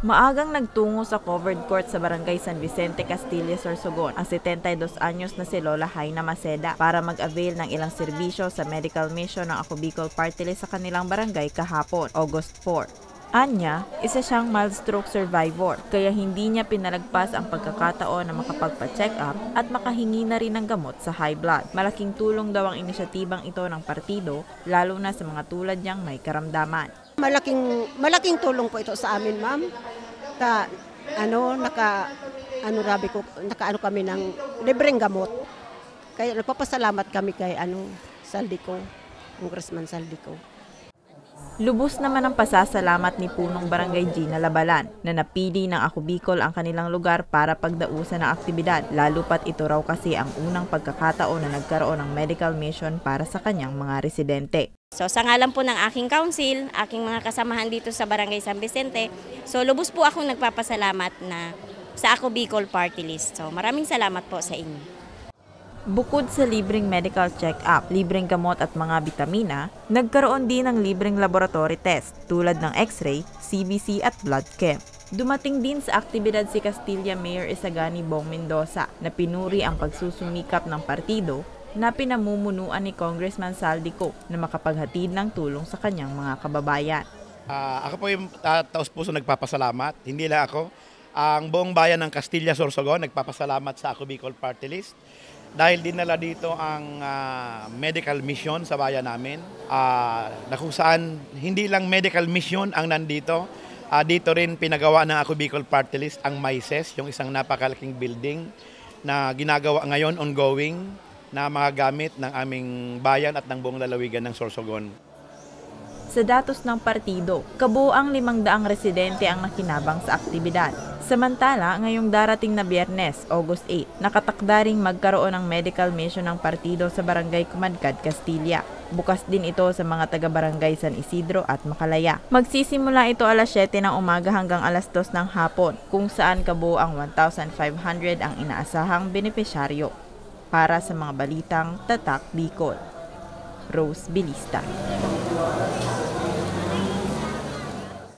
Maagang nagtungo sa covered court sa Barangay San Vicente, Castilla, Sorsogon ang 72 anyos na si Lola Haina Maceda para mag-avail ng ilang serbisyo sa medical mission ng Ako Bicol Party List sa kanilang barangay kahapon, August 4. Anya, isa siyang mild stroke survivor, kaya hindi niya pinalagpas ang pagkakataon na makapagpa-check up at makahingi na rin ng gamot sa high blood. Malaking tulong daw ang inisyatibang ito ng partido, lalo na sa mga tulad niyang may karamdaman. Malaking tulong po ito sa amin, ma'am. Nakaano kami ng libreng gamot. Kaya nagpapasalamat kami kay Saldico, Congressman Saldico. Lubos naman ang pasasalamat ni Punong Barangay Gina Labalan na napili ng Ako Bicol ang kanilang lugar para pagdausan ng aktibidad, lalo pat ito raw kasi ang unang pagkakataon na nagkaroon ng medical mission para sa kanyang mga residente. So sa ngalan po ng aking council, aking mga kasamahan dito sa Barangay San Vicente, so lubos po akong nagpapasalamat na sa Ako Bicol Party List. So maraming salamat po sa inyo. Bukod sa libreng medical check-up, libreng gamot at mga bitamina, nagkaroon din ng libreng laboratory test tulad ng X-ray, CBC at blood chem. Dumating din sa aktibidad si Castilla Mayor Isagani Bong Mendoza na pinuri ang pagsusumikap ng partido na pinamumunuan ni Congressman Saldico na makapaghatid ng tulong sa kanyang mga kababayan. Ako po yung taos-puso nagpapasalamat, hindi lang ako. Ang buong bayan ng Castilla, Sorsogon nagpapasalamat sa Ako Bicol Party List dahil dinala dito ang medical mission sa bayan namin, na kung saan hindi lang medical mission ang nandito, dito rin pinagawa ng Ako Bicol Party List ang MICES, yung isang napakalaking building na ginagawa ngayon ongoing na mga gamit ng aming bayan at ng buong lalawigan ng Sorsogon. Sa datos ng partido, kabuuang 500 residente ang nakinabang sa aktibidad. Samantala, ngayong darating na Biyernes, August 8, nakatakda ring magkaroon ng medical mission ng partido sa Barangay Kumadkad, Castilla. Bukas din ito sa mga taga-barangay San Isidro at Makalaya. Magsisimula ito alas 7 ng umaga hanggang alas 2 ng hapon, kung saan kabuuang 1,500 ang inaasahang benepisyaryo. Para sa mga balitang Tatak Bicol, Rose Bilista.